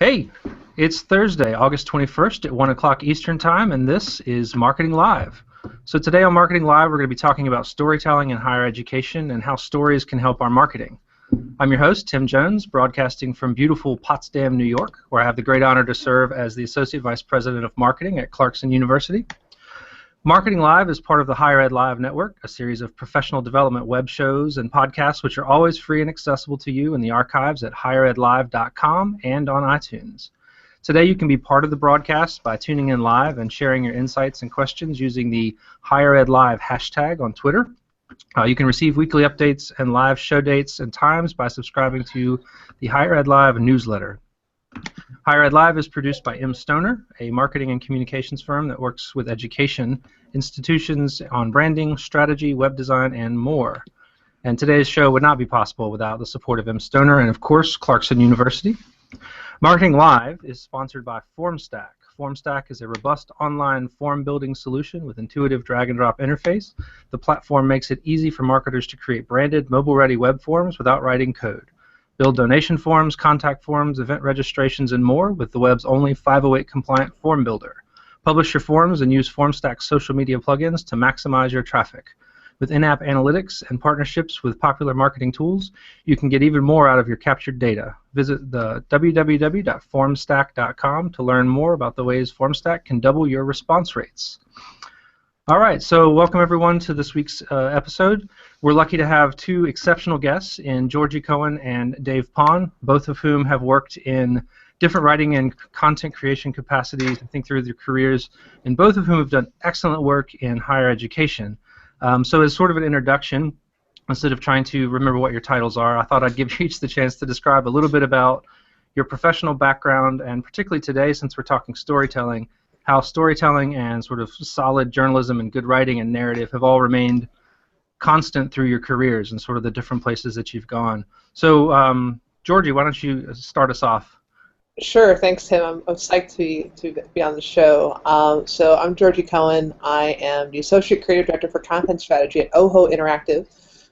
Hey, it's Thursday, August 21st at 1 o'clock Eastern Time, and this is Marketing Live. So today on Marketing Live, we're going to be talking about storytelling in higher education and how stories can help our marketing. I'm your host, Tim Jones, broadcasting from beautiful Potsdam, New York, where I have the great honor to serve as the Associate Vice President of Marketing at Clarkson University. Marketing Live is part of the Higher Ed Live Network, a series of professional development web shows and podcasts which are always free and accessible to you in the archives at higheredlive.com and on iTunes. Today you can be part of the broadcast by tuning in live and sharing your insights and questions using the Higher Ed Live hashtag on Twitter. You can receive weekly updates and live show dates and times by subscribing to the Higher Ed Live newsletter. Higher Ed Live is produced by M. Stoner, a marketing and communications firm that works with education institutions on branding, strategy, web design, and more. And today's show would not be possible without the support of M. Stoner and, of course, Clarkson University. Marketing Live is sponsored by FormStack. FormStack is a robust online form building solution with intuitive drag-and-drop interface. The platform makes it easy for marketers to create branded, mobile-ready web forms without writing code. Build donation forms, contact forms, event registrations, and more with the web's only 508-compliant form builder. Publish your forms and use FormStack's social media plugins to maximize your traffic. With in-app analytics and partnerships with popular marketing tools, you can get even more out of your captured data. Visit the www.formstack.com to learn more about the ways FormStack can double your response rates. All right, so welcome everyone to this week's episode. We're lucky to have two exceptional guests in Georgy Cohen and Dave Pond, both of whom have worked in different writing and content creation capacities, I think, through their careers, and both of whom have done excellent work in higher education. So as sort of an introduction, instead of trying to remember what your titles are, I thought I'd give you each the chance to describe a little bit about your professional background, and particularly today, since we're talking storytelling, how storytelling and sort of solid journalism and good writing and narrative have all remained constant through your careers and sort of the different places that you've gone. So, Georgy, why don't you start us off? Sure, thanks, Tim. I'm psyched to be on the show. So I'm Georgy Cohen. I am the Associate Creative Director for Content Strategy at OHO Interactive,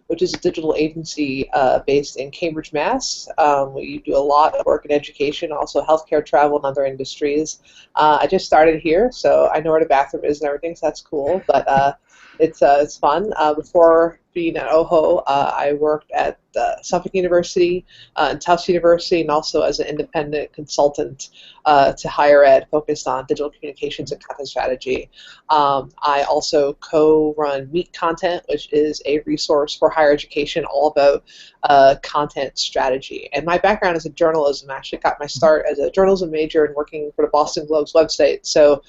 which is a digital agency based in Cambridge, Mass. We do a lot of work in education, also healthcare, travel, and other industries. I just started here, so I know where the bathroom is and everything, so that's cool. But it's fun. Before being at OHO, I worked at Suffolk University and Tufts University, and also as an independent consultant to higher ed, focused on digital communications and content strategy. I also co-run Meet Content, which is a resource for higher education all about content strategy. And my background is in journalism. I actually got my start as a journalism major and working for the Boston Globe's website. So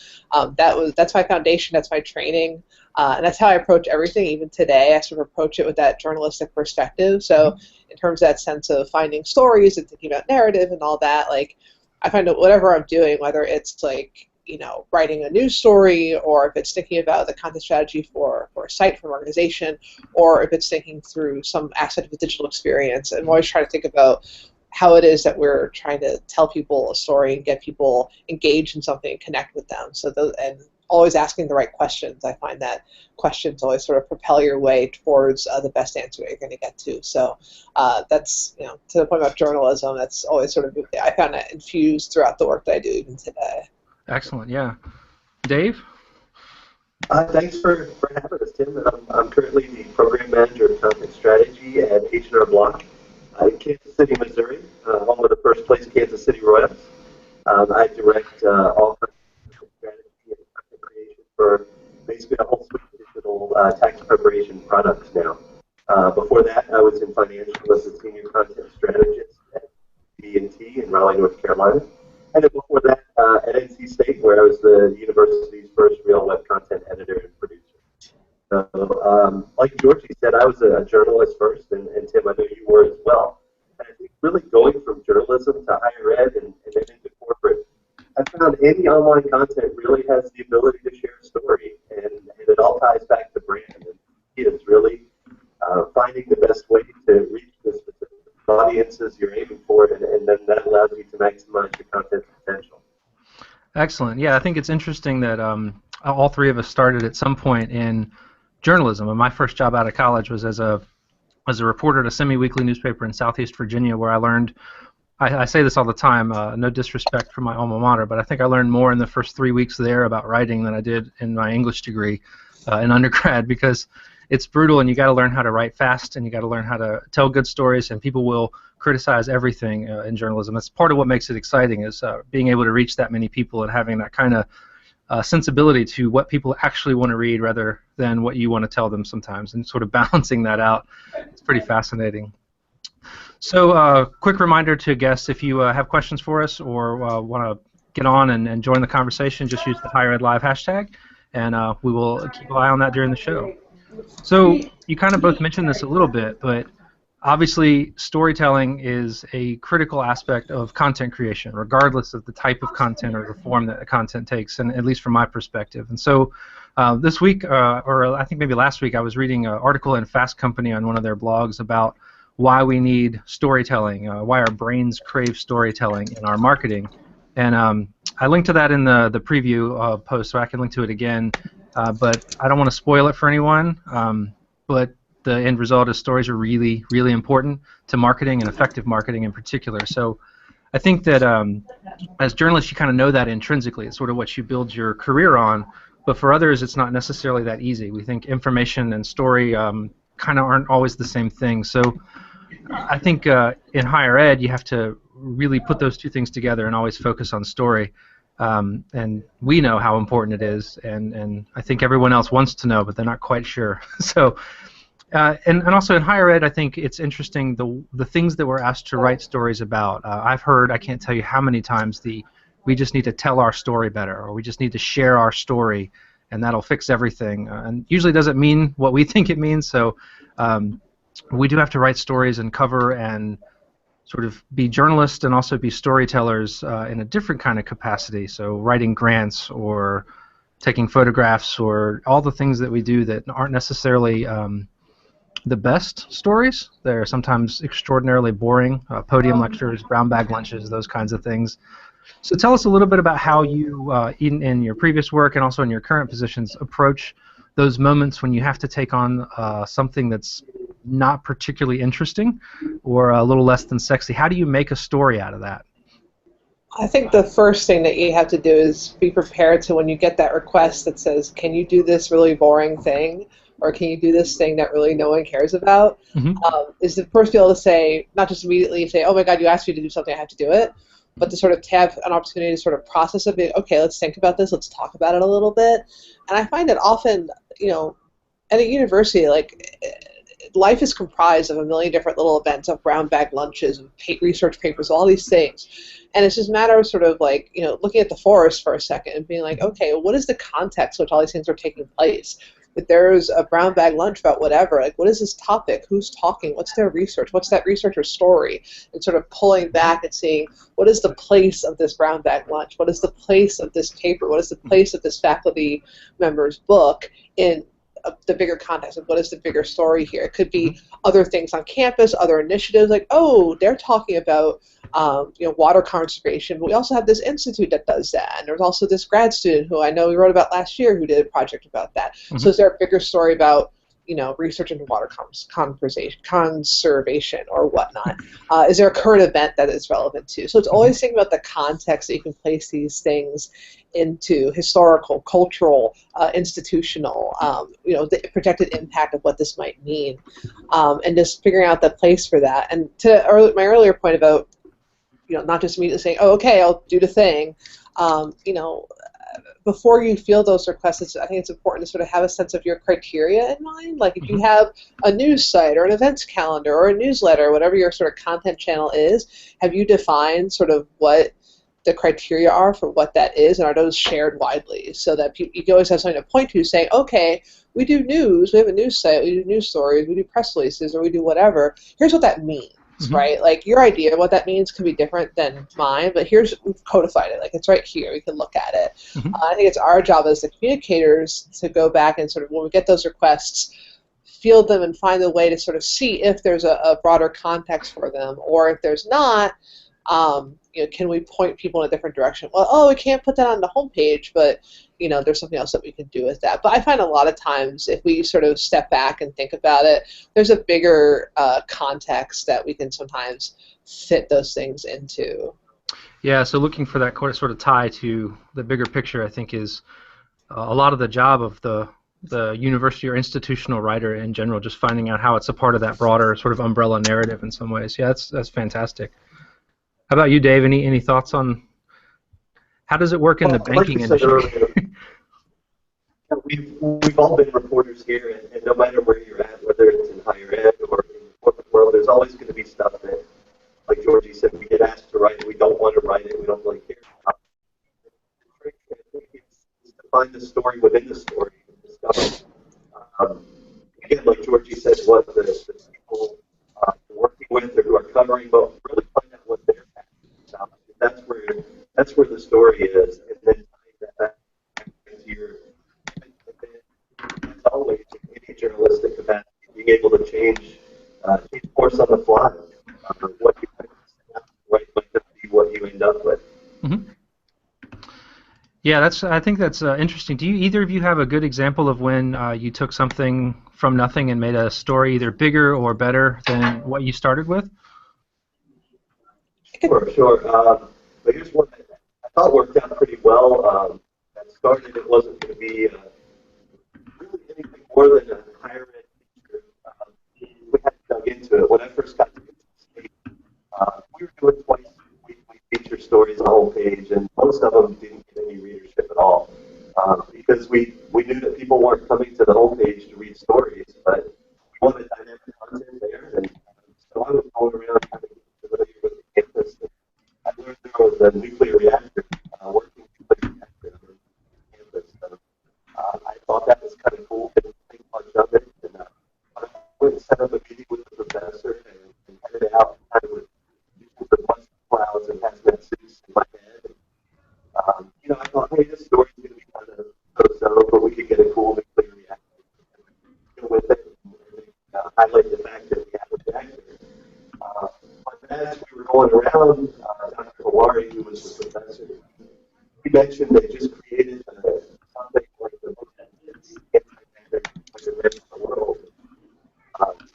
that's my foundation, that's my training. And that's how I approach everything, even today. I sort of approach it with that journalistic perspective. So in terms of that sense of finding stories and thinking about narrative and all that, like, I find that whatever I'm doing, whether it's like, you know, writing a news story, or if it's thinking about the content strategy for a site, for an organization, or if it's thinking through some aspect of a digital experience, I'm always trying to think about how it is that we're trying to tell people a story and get people engaged in something and connect with them. So and always asking the right questions. I find that questions always sort of propel your way towards the best answer that you're going to get to. So that's, you know, to the point about journalism, that's always sort of, I found that infused throughout the work that I do even today. Excellent, yeah. Dave? Thanks for having us, Tim. I'm currently the program manager of content strategy at H&R Block in Kansas City, Missouri, home of the first place Kansas City Royals. I direct all kinds of strategy and content creation for basically a whole suite of digital tax preparation products now. Before that, I was in financial as a senior content strategist at B&T in Raleigh, North Carolina. And then before that, at NC State, where I was the university's first real web content editor and producer. So, like Georgie said, I was a journalist first, and Tim, I know you were as well. And I think really going from journalism to higher ed and then into corporate, I found any online content really has the ability to share a story, and it all ties back to brand. And it is really finding the best way to reach the specific audiences you're aiming for, and then that allows you to maximize your content potential. Excellent. Yeah, I think it's interesting that all three of us started at some point in journalism. And my first job out of college was as a reporter at a semi-weekly newspaper in Southeast Virginia, where I learned I say this all the time, no disrespect for my alma mater, but I think I learned more in the first 3 weeks there about writing than I did in my English degree in undergrad, because it's brutal, and you got to learn how to write fast, and you got to learn how to tell good stories, and people will criticize everything in journalism. That's part of what makes it exciting, is being able to reach that many people and having that kind of sensibility to what people actually want to read rather than what you want to tell them sometimes, and sort of balancing that out. It's pretty fascinating. So, quick reminder to guests: if you have questions for us or want to get on and join the conversation, just use the Higher Ed Live hashtag, and we will keep an eye on that during the show. So, you kind of both mentioned this a little bit, but obviously storytelling is a critical aspect of content creation, regardless of the type of content or the form that the content takes, and at least from my perspective. And so, this week, or I think maybe last week, I was reading an article in Fast Company on one of their blogs about why we need storytelling, why our brains crave storytelling in our marketing. And I linked to that in the preview post, so I can link to it again. But I don't want to spoil it for anyone. But the end result is stories are really, really important to marketing, and effective marketing in particular. So I think that as journalists, you kind of know that intrinsically. It's sort of what you build your career on. But for others, it's not necessarily that easy. We think information and story kind of aren't always the same thing. So I think in higher ed, you have to really put those two things together and always focus on story. And we know how important it is, and I think everyone else wants to know, but they're not quite sure. So, and also in higher ed, I think it's interesting the things that we're asked to write stories about. I've heard, I can't tell you how many times, we just need to tell our story better, or we just need to share our story, and that'll fix everything. And usually doesn't mean what we think it means. So we do have to write stories and cover and sort of be journalists and also be storytellers in a different kind of capacity. So writing grants or taking photographs or all the things that we do that aren't necessarily the best stories. They're sometimes extraordinarily boring, podium lectures, brown bag lunches, those kinds of things. So tell us a little bit about how you, in your previous work and also in your current positions, approach those moments when you have to take on something that's not particularly interesting or a little less than sexy. How do you make a story out of that? I think the first thing that you have to do is be prepared to, when you get that request that says, can you do this really boring thing, or can you do this thing that really no one cares about, is to first be able to say, not just immediately say, oh my God, you asked me to do something, I have to do it, but to sort of have an opportunity to sort of process it, okay, let's think about this, let's talk about it a little bit. And I find that often, you know, at a university, like, life is comprised of a million different little events, of brown bag lunches, of research papers, all these things. And it's just a matter of sort of like, you know, looking at the forest for a second and being like, okay, what is the context in which all these things are taking place? If there's a brown bag lunch about whatever, like, what is this topic? Who's talking? What's their research? What's that researcher's story? And sort of pulling back and seeing, what is the place of this brown bag lunch? What is the place of this paper? What is the place of this faculty member's book in the bigger context of what is the bigger story here? It could be other things on campus, other initiatives, like, oh, they're talking about you know, water conservation, but we also have this institute that does that, and there's also this grad student who I know we wrote about last year who did a project about that. So is there a bigger story about, you know, research into water conservation or whatnot? Is there a current event that it's relevant to? So it's always thinking about the context that you can place these things into: historical, cultural, institutional, you know, the projected impact of what this might mean, and just figuring out the place for that. And to my earlier point about, you know, not just immediately saying, oh, okay, I'll do the thing, you know, before you field those requests, I think it's important to sort of have a sense of your criteria in mind. Like, if you have a news site or an events calendar or a newsletter, whatever your sort of content channel is, have you defined sort of what the criteria are for what that is, and are those shared widely, so that you can always have something to point to, saying, okay, we do news, we have a news site, we do news stories, we do press releases, or we do whatever. Here's what that means. Right? Like, your idea of what that means can be different than mine, but we've codified it. Like, it's right here. We can look at it. I think it's our job as the communicators to go back and sort of, when we get those requests, field them and find a way to sort of see if there's a broader context for them, or if there's not, Can we point people in a different direction? Well, oh, we can't put that on the homepage, but there's something else that we can do with that. But I find a lot of times if we sort of step back and think about it, there's a bigger context that we can sometimes fit those things into. Yeah, so looking for that sort of tie to the bigger picture, I think, is a lot of the job of the university or institutional writer in general, just finding out how it's a part of that broader sort of umbrella narrative in some ways. Yeah, that's fantastic. How about you, Dave? Any thoughts on how does it work in the banking industry? Earlier, we've all been reporters here, and no matter where you're at, whether it's in higher ed or in the corporate world, there's always going to be stuff that, like Georgie said, we get asked to write it, we don't want to write it, we don't really care about it. It's to find the story within the story and discover. Again, like Georgie said, what the people you're working with or who are covering, but really find out what they're passionate about. That's where the story is, and then tying that back to your. As always, in any journalistic capacity, being able to change course on the fly. What you might not be what you end up with. Mm-hmm. Yeah, I think that's interesting. Do either of you have a good example of when you took something from nothing and made a story either bigger or better than what you started with? Sure. But here's one that I thought worked out pretty well. That started, it wasn't going to be really anything more than a higher ed feature. We had dug into it. When I first got to the state, we were doing twice weekly feature stories on the homepage, and most of them didn't get any readership at all. Because we knew that people weren't coming to the homepage to read stories, but we wanted dynamic content there. And so I was going around trying to get familiar with the campus. And I learned there was a nuclear reactor, working nuclear reactor on campus. So I thought that was kind of cool, didn't think much of it. And I went and set up a meeting with the professor and headed out kind of with a bunch of clouds and hazmat suits in my head. And, I thought, hey, this story's going to be kind of so-so, but we could get a cool nuclear reactor. And with it, and highlight the fact that we have a reactor. But as we were going around, Dr. Hawari, who was the professor, he mentioned they just created something like the most advanced anti-magnetic nuclear in the world.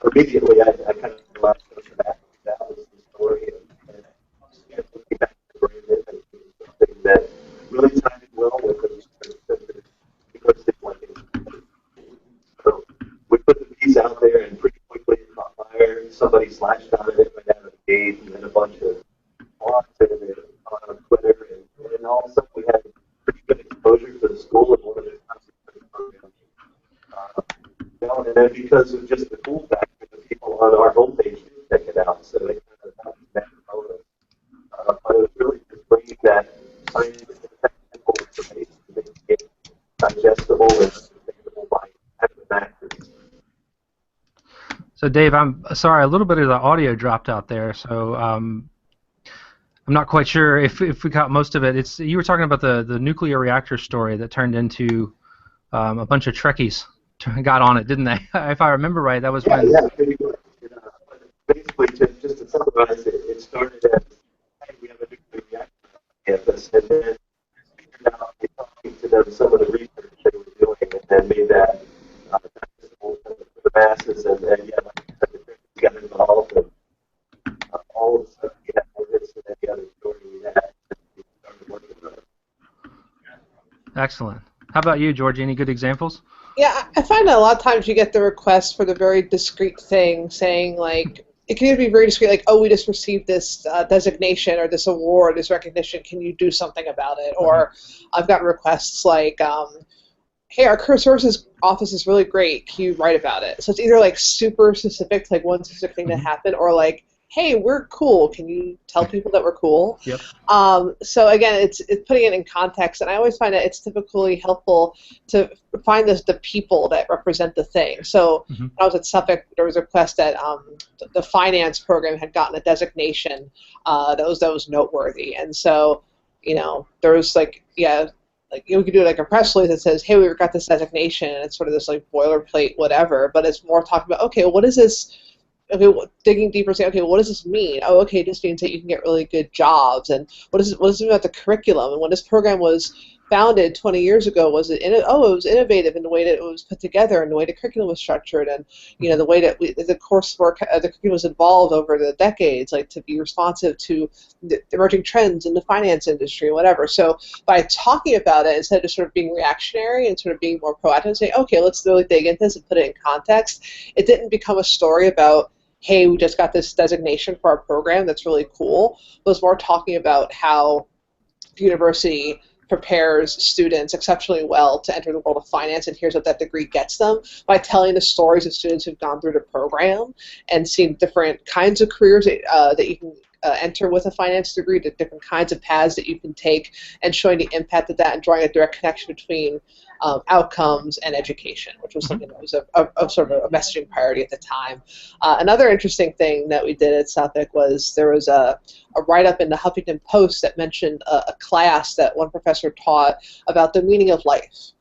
So immediately, I kind of left that. That was the story. And looking back at the brain, it was something that really tied in well with the university planning. So we put the piece out there, and pretty quickly it caught fire. Somebody slashed on it right out of the gate, and then a bunch of blogs on Twitter, and all of a sudden we had pretty good exposure to the school and one of their concentrated programs. And then because of just the cool factor, the people on our homepage did check it out, so they kind of got that bonus. But it was really just bringing that scientific and technical information to make it digestible and understandable by actors. So, Dave, I'm sorry, a little bit of the audio dropped out there, so I'm not quite sure if we got most of it. You were talking about the nuclear reactor story that turned into a bunch of Trekkies got on it, didn't they? If I remember right, that was when. Yeah, pretty much. Basically, just to summarize it, it started as, hey, we have a nuclear reactor on campus, and then figured out talking to them some of the research they were doing, and then made that accessible for the masses, and yeah, like I said, the Trekkies got involved, and all of a sudden we had more hits than any other story we had, and we started working on it. Excellent. How about you, Georgie? Any good examples? Yeah, I find that a lot of times you get the request for the very discreet thing, saying like, it can either be very discreet, like, oh, we just received this designation or this award, this recognition, can you do something about it? Mm-hmm. Or I've gotten requests like, hey, our career services office is really great, can you write about it? So it's either like super specific, like one specific thing that happened, or like, hey, we're cool, can you tell people that we're cool? Yep. So again, it's putting it in context, and I always find that it's typically helpful to find the people that represent the thing. So when I was at Suffolk, there was a request that the finance program had gotten a designation that was noteworthy, and so there was like we could do like a press release that says, hey, we got this designation, and it's sort of this like boilerplate whatever, but it's more talking about, okay, what is this? okay, digging deeper, saying, okay, what does this mean? Oh, okay, this means that you can get really good jobs. And what does it mean about the curriculum? And when this program was founded 20 years ago, was it it was innovative in the way that it was put together and the way the curriculum was structured, and the way that the coursework, the curriculum was evolved over the decades, like to be responsive to the emerging trends in the finance industry and whatever. So by talking about it, instead of just sort of being reactionary and sort of being more proactive and saying, okay, let's really dig into this and put it in context, it didn't become a story about, hey, we just got this designation for our program that's really cool. It was more talking about how the university prepares students exceptionally well to enter the world of finance, and here's what that degree gets them, by telling the stories of students who've gone through the program and seen different kinds of careers that you can enter with a finance degree, the different kinds of paths that you can take, and showing the impact of that and drawing a direct connection between outcomes and education, which was something that was a sort of a messaging priority at the time. Another interesting thing that we did at Southwick was there was a write-up in the Huffington Post that mentioned a class that one professor taught about the meaning of life.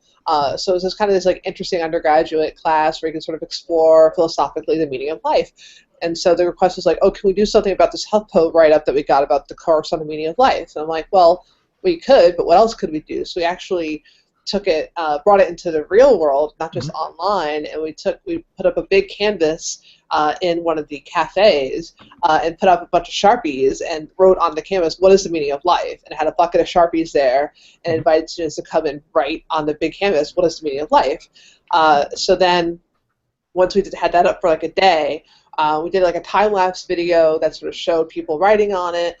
So it was kind of this like interesting undergraduate class where you can sort of explore philosophically the meaning of life. And so the request was like, oh, can we do something about this HuffPo write-up that we got about the course on the meaning of life? And I'm like, well, we could, but what else could we do? So we actually took it, brought it into the real world, not just online, and we put up a big canvas in one of the cafes and put up a bunch of Sharpies and wrote on the canvas, what is the meaning of life? And had a bucket of Sharpies there and invited students to come and write on the big canvas, what is the meaning of life? So then once we had that up for like a day, we did like a time-lapse video that sort of showed people writing on it,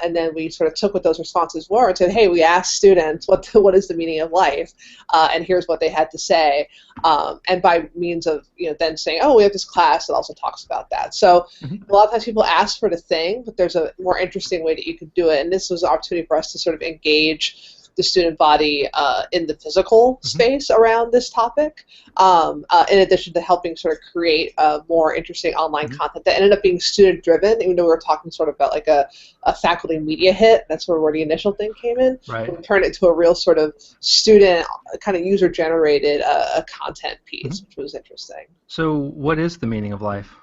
and then we sort of took what those responses were and said, hey, we asked students what is the meaning of life, and here's what they had to say, and by means of then saying, oh, we have this class that also talks about that. So a lot of times people ask for the thing, but there's a more interesting way that you could do it, and this was an opportunity for us to sort of engage the student body in the physical space around this topic, in addition to helping sort of create more interesting online content that ended up being student-driven, even though we were talking sort of about like a faculty media hit. That's sort of where the initial thing came in. Right. We turned it into a real sort of student, kind of user-generated content piece, which was interesting. So what is the meaning of life?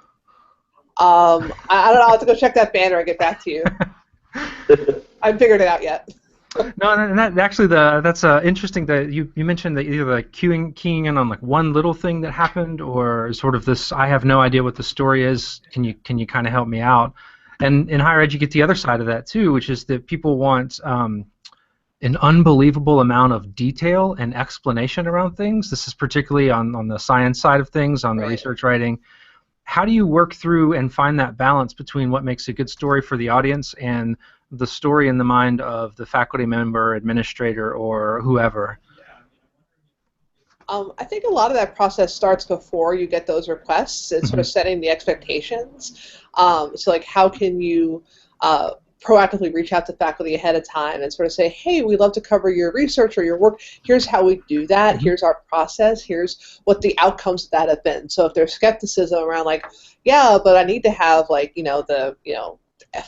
I don't know. I'll have to go check that banner and get back to you. I haven't figured it out yet. No, and that's interesting that you mentioned that either like keying in on like one little thing that happened, or sort of this, I have no idea what the story is. Can you kind of help me out? And in higher ed, you get the other side of that too, which is that people want an unbelievable amount of detail and explanation around things. This is particularly on the science side of things, on the research writing. How do you work through and find that balance between what makes a good story for the audience and the story in the mind of the faculty member, administrator, or whoever? I think a lot of that process starts before you get those requests. It's sort of setting the expectations. So like, how can you proactively reach out to faculty ahead of time and sort of say, hey, we'd love to cover your research or your work. Here's how we do that. Here's our process. Here's what the outcomes of that have been. So if there's skepticism around like, yeah, but I need to have like, the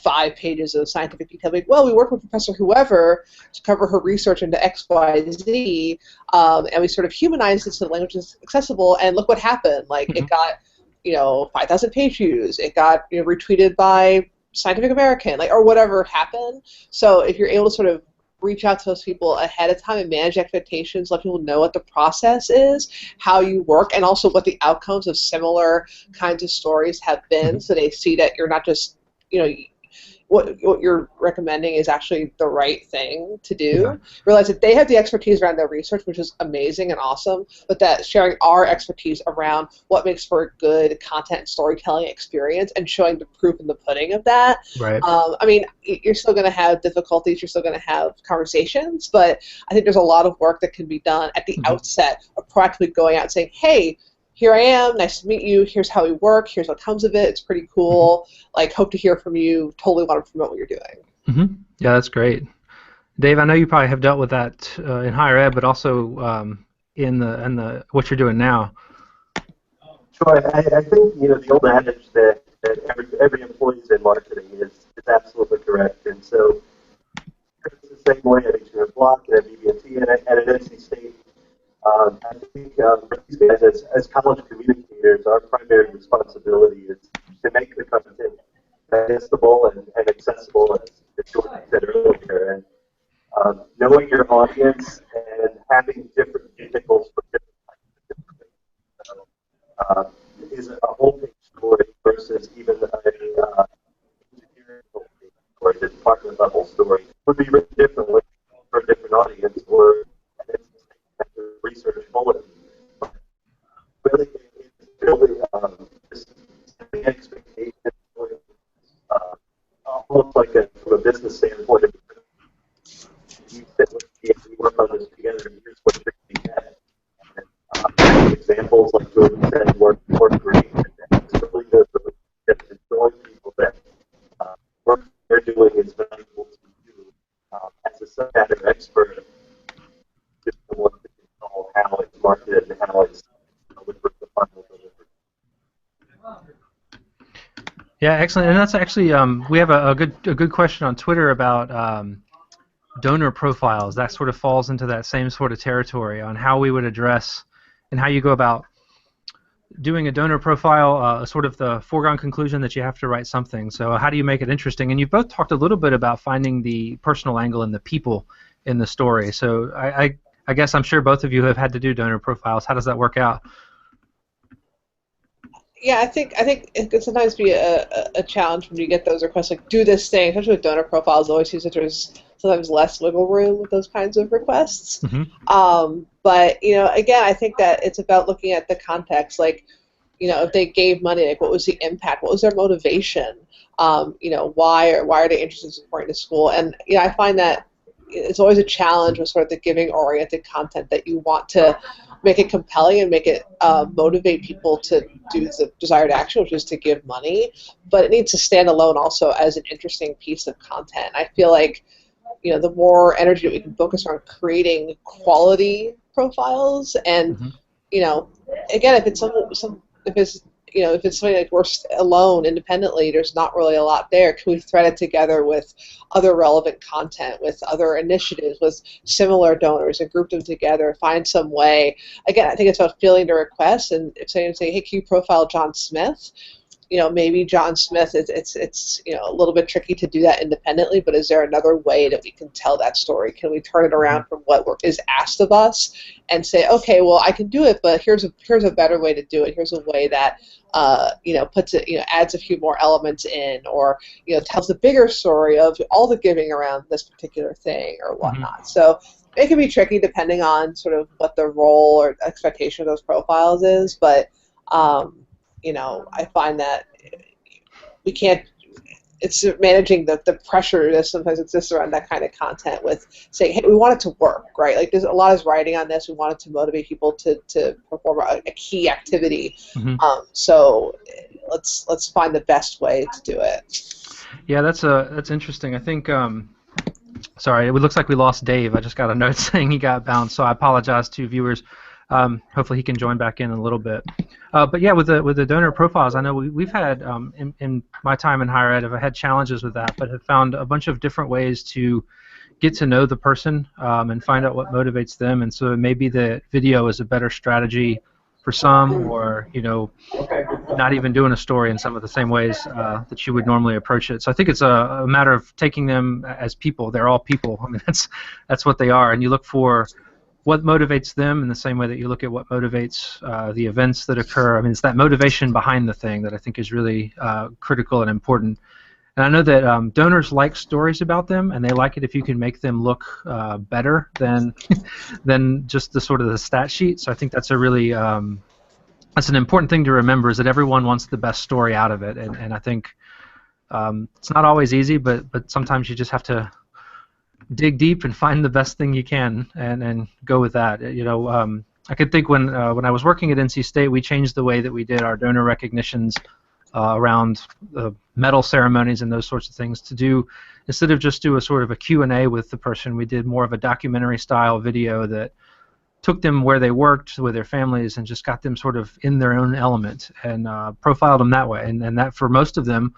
5 pages of scientific detail. Like, well, we worked with Professor whoever to cover her research into X, Y, Z, and we sort of humanized it so the language is accessible, and look what happened. Like, it got, 5,000 page views. It got, retweeted by Scientific American, like, or whatever happened. So if you're able to sort of reach out to those people ahead of time and manage expectations, let people know what the process is, how you work, and also what the outcomes of similar kinds of stories have been, so they see that you're not just what you're recommending is actually the right thing to do. Yeah. Realize that they have the expertise around their research, which is amazing and awesome, but that sharing our expertise around what makes for a good content and storytelling experience and showing the proof in the pudding of that. Right. I mean, you're still going to have difficulties, you're still going to have conversations, but I think there's a lot of work that can be done at the outset of proactively going out and saying, hey, here I am, nice to meet you, here's how we work, here's what comes of it, it's pretty cool, like, hope to hear from you, totally want to promote what you're doing. Yeah, that's great. Dave, I know you probably have dealt with that in higher ed, but also in the what you're doing now. Sure, I think, the old adage that every employee is in marketing is absolutely correct, and so it's the same way at H&R Block, at BB&T, and at NC State. I think for these guys, as college communicators, our primary responsibility is to make and accessible, as Georgy said earlier. And knowing your audience and having different vehicles for different types of information is a whole page story versus even a engineering page story, the department level story would be written differently for a different audience, or it's a research bulletin. But really, it's building just setting expectations, almost like from a business standpoint. You sit with me and we work on this together, and here's what you're going to get. And, examples like Georgy said work great, and it's really good to showing people that work they're doing is valuable to you as a subject matter expert, just the one to control how it's marketed and how it's delivered, the final delivery. Yeah, excellent. And that's actually we have a good question on Twitter about donor profiles. That sort of falls into that same sort of territory on how we would address and how you go about doing a donor profile, sort of the foregone conclusion that you have to write something. So how do you make it interesting? And you've both talked a little bit about finding the personal angle and the people in the story. So I guess I'm sure both of you have had to do donor profiles. How does that work out? Yeah, I think it can sometimes be a challenge when you get those requests, like do this thing, especially with donor profiles. It always seems that there's sometimes less wiggle room with those kinds of requests. Mm-hmm. But again, I think that it's about looking at the context. Like, if they gave money, like what was the impact? What was their motivation? Why are they interested in supporting the school? And I find that it's always a challenge with sort of the giving-oriented content that you want to make it compelling and make it motivate people to do the desired action, which is to give money. But it needs to stand alone also as an interesting piece of content. I feel like the more energy that we can focus on creating quality profiles, and again, if it's if it's something like we're alone independently, there's not really a lot there. Can we thread it together with other relevant content, with other initiatives, with similar donors, and group them together, find some way? Again, I think it's about fielding the requests, and if someone say, hey, can you profile John Smith? Maybe John Smith, it's a little bit tricky to do that independently, but is there another way that we can tell that story? Can we turn it around from what is asked of us and say, okay, well, I can do it, but here's a better way to do it. Here's a way that puts it, adds a few more elements in, or tells the bigger story of all the giving around this particular thing or whatnot. Mm-hmm. So it can be tricky depending on sort of what the role or expectation of those profiles is, but I find that we can't. It's managing the pressure that sometimes exists around that kind of content with saying, hey, we want it to work, right? Like there's a lot of writing on this. We want it to motivate people to perform a key activity. Mm-hmm. So let's find the best way to do it. Yeah, that's interesting. I think. Sorry, it looks like we lost Dave. I just got a note saying he got bounced, so I apologize to viewers. Hopefully he can join back in a little bit. But yeah, with the donor profiles, I know we've had in my time in higher ed, I've had challenges with that, but have found a bunch of different ways to get to know the person and find out what motivates them. And so maybe the video is a better strategy for some, or not even doing a story in some of the same ways that you would normally approach it. So I think it's a matter of taking them as people. They're all people. I mean, that's what they are, and you look for what motivates them in the same way that you look at what motivates the events that occur. I mean, it's that motivation behind the thing that I think is really critical and important. And I know that donors like stories about them, and they like it if you can make them look better than than just the sort of the stat sheet. So I think that's a really that's an important thing to remember, is that everyone wants the best story out of it, and I think it's not always easy, but sometimes you just have to dig deep and find the best thing you can and go with that. I could think when I was working at NC State, we changed the way that we did our donor recognitions around medal ceremonies and those sorts of things, to do, instead of just do a sort of a Q&A with the person, we did more of a documentary style video that took them where they worked with their families and just got them sort of in their own element and profiled them that way. And that for most of them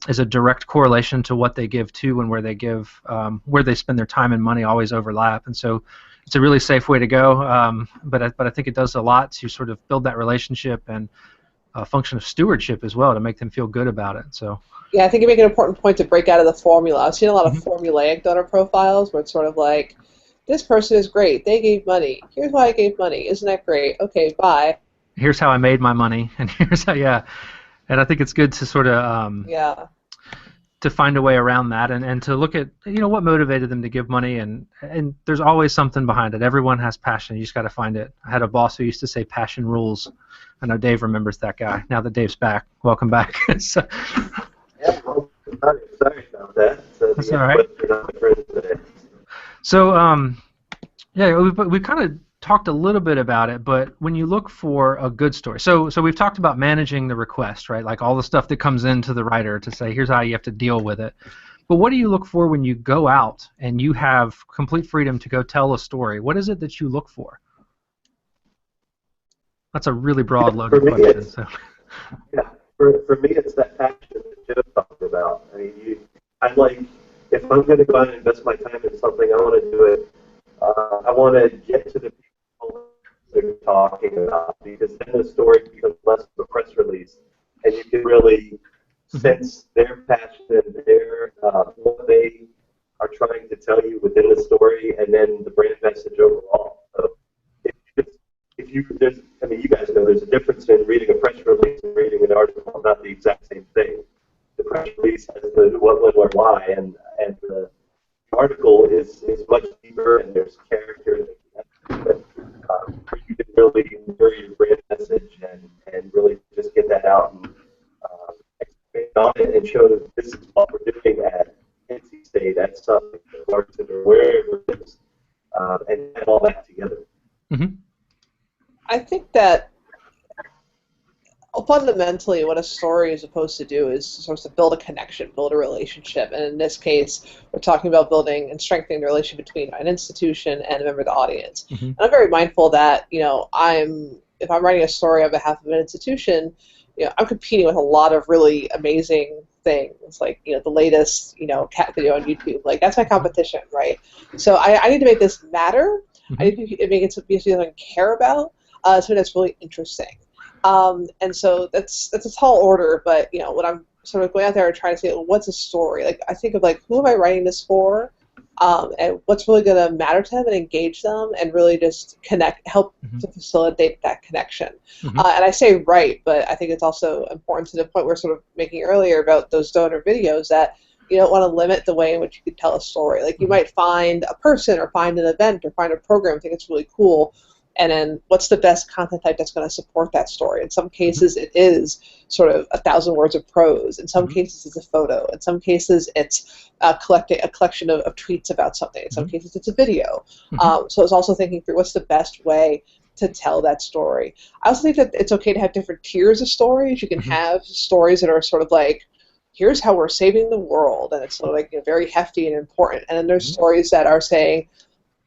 is a direct correlation to what they give to, and where they give, where they spend their time and money always overlap. And so it's a really safe way to go, but I think it does a lot to sort of build that relationship and a function of stewardship as well to make them feel good about it. So. Yeah, I think you make an important point to break out of the formula. I've seen a lot of Mm-hmm. formulaic donor profiles where it's sort of like, this person is great. They gave money. Here's why I gave money. Isn't that great? Okay, bye. Here's how I made my money, and here's how, yeah. And I think it's good to sort of Yeah. to find a way around that, and to look at what motivated them to give money, and there's always something behind it. Everyone has passion. You just got to find it. I had a boss who used to say passion rules. I know Dave remembers that guy. Now that Dave's back, welcome back. So, Yeah, well, sorry about that. So that's all right. So, yeah, we kind of talked a little bit about it, but when you look for a good story, so we've talked about managing the request, right? Like all the stuff that comes into the writer to say, here's how you have to deal with it. But what do you look for when you go out and you have complete freedom to go tell a story? What is it that you look for? That's a really broad, loaded question. So. Yeah, for me, it's that passion that Joe talked about. I mean, I'm like, if I'm going to go out and invest my time in something, I want to do it. I want to get to the people they're talking about, because then the story becomes less of a press release, and you can really sense their passion and their what they are trying to tell you within the story, and then the brand message overall. So I mean, you guys know there's a difference in reading a press release and reading an article about the exact same thing. The press release has the what, when, where, why, and the article is much deeper, and there's character that you can really mirror your brand message and really just get that out and expand on it and show that this is what we're doing at NC State, at Suffolk, at Clarkson, or wherever it is, and add all that together. Mm-hmm. I think that fundamentally what a story is supposed to do is supposed to build a connection, build a relationship, and in this case we're talking about building and strengthening the relationship between an institution and a member of the audience. Mm-hmm. And I'm very mindful that if I'm writing a story on behalf of an institution, I'm competing with a lot of really amazing things, like the latest cat video on YouTube. Like, that's my competition, right? So I need to make this matter. Mm-hmm. I need to make it something I can care about, something that's really interesting. And so that's a tall order, but when I'm sort of going out there and trying to say, well, what's a story? Like, I think of who am I writing this for, and what's really going to matter to them and engage them, and really just help to facilitate that connection. Mm-hmm. And I say write, but I think it's also important to the point we're sort of making earlier about those donor videos that you don't want to limit the way in which you can tell a story. Like, you might find a person or find an event or find a program, think it's really cool, and then what's the best content type that's going to support that story? In some cases, it is sort of 1,000 words of prose. In some cases, it's a photo. In some cases, it's a collection of tweets about something. In some cases, it's a video. So it's also thinking through what's the best way to tell that story. I also think that it's okay to have different tiers of stories. You can have stories that are sort of like, here's how we're saving the world, and it's sort of like very hefty and important. And then there's stories that are saying,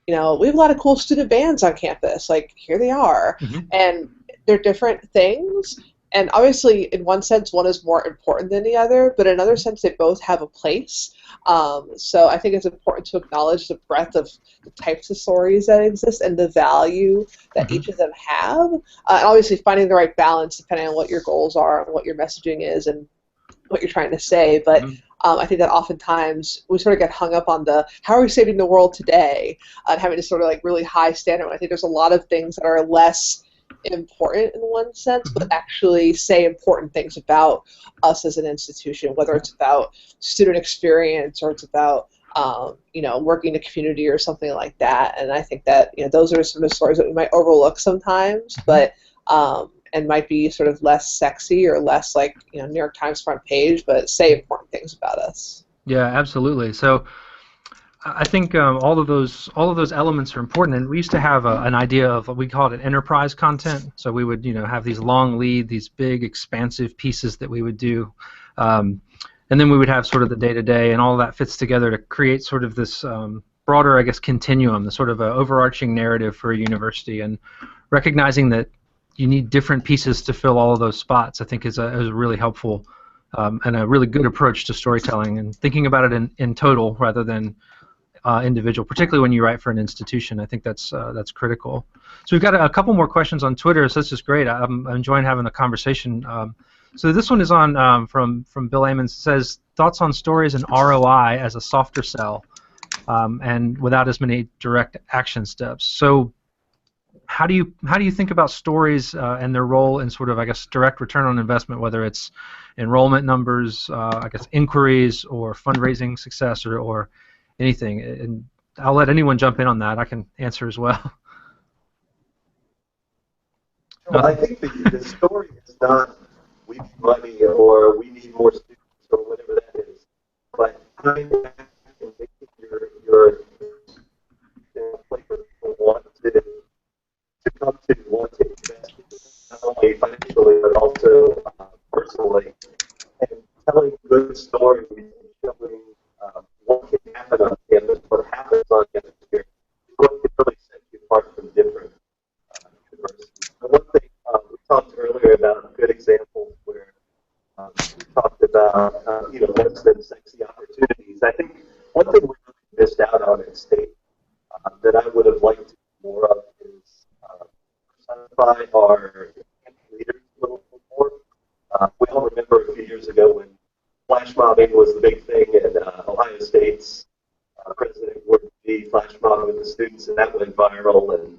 we have a lot of cool student bands on campus. Like, here they are. And they're different things. And obviously, in one sense, one is more important than the other, but in another sense, they both have a place. So I think it's important to acknowledge the breadth of the types of stories that exist and the value that each of them have. And obviously, finding the right balance depending on what your goals are and what your messaging is and what you're trying to say. But I think that oftentimes we sort of get hung up on the how are we saving the world today, and having this sort of really high standard. I think there's a lot of things that are less important in one sense, but actually say important things about us as an institution, whether it's about student experience or it's about working in a community or something like that. And I think that those are some of the stories that we might overlook sometimes, but and might be sort of less sexy or less like New York Times front page, but say important things about us. Yeah, absolutely. So I think all of those elements are important. And we used to have an idea of, we called it enterprise content. So we would have these long lead, these big expansive pieces that we would do, and then we would have sort of the day-to-day, and all of that fits together to create sort of this broader, I guess, continuum, the sort of overarching narrative for a university, and recognizing that you need different pieces to fill all of those spots, I think is a really helpful and a really good approach to storytelling, and thinking about it in total rather than individual, particularly when you write for an institution. I think that's critical. So we've got a couple more questions on Twitter, so this is great. I'm enjoying having the conversation. So this one is on from Bill Amons. It says, thoughts on stories and ROI as a softer sell, and without as many direct action steps. So how do you think about stories and their role in sort of, I guess, direct return on investment, whether it's enrollment numbers, I guess inquiries, or fundraising success, or anything? And I'll let anyone jump in on that. I can answer as well. Well, I think the story is not we need money or we need more students or whatever that is, but coming back and making your place where people want to come to, want to invest, not only financially but also personally, and telling good stories and showing what can happen on campus, what happens on campus here, what can really set you apart from different universities. And one thing we talked earlier about good examples where we talked about less than sexy opportunities. I think one thing we really missed out on at State that I would have liked to do more of is personify our leaders a little bit more. We all remember a few years ago when flash mobbing was the big thing, and Ohio State's president Georgy flash mobbing with the students, and that went viral. And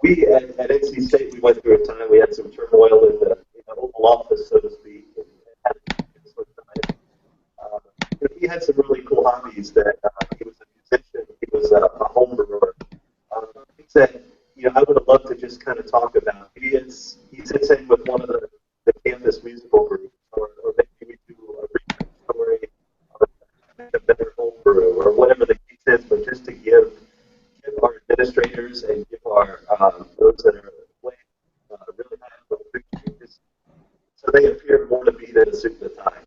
we at NC State, we went through a time, we had some turmoil in the Oval Office, so to speak, and had a sort of time. He had some really cool hobbies. That he was a musician, he was a home brewer. He said, I would have loved to just kind of talk about. He sits in with one of the campus musical groups, or maybe we do a recap story, or a better home brew, or whatever the case is, but just to give our administrators and give our those that are playing really high just so they appear more to be than a suit and a tie.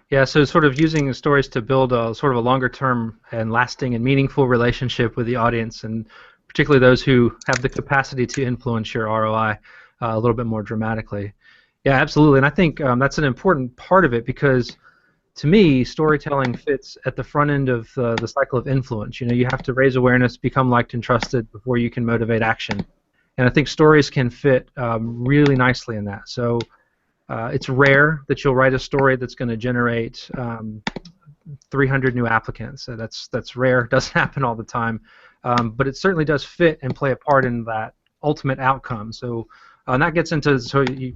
Yeah, so sort of using stories to build a sort of a longer-term and lasting and meaningful relationship with the audience, and particularly those who have the capacity to influence your ROI a little bit more dramatically. Yeah, absolutely, and I think that's an important part of it, because to me, storytelling fits at the front end of the cycle of influence. You have to raise awareness, become liked and trusted before you can motivate action. And I think stories can fit really nicely in that. So it's rare that you'll write a story that's going to generate 300 new applicants. So that's rare. It doesn't happen all the time. But it certainly does fit and play a part in that ultimate outcome. So and that gets into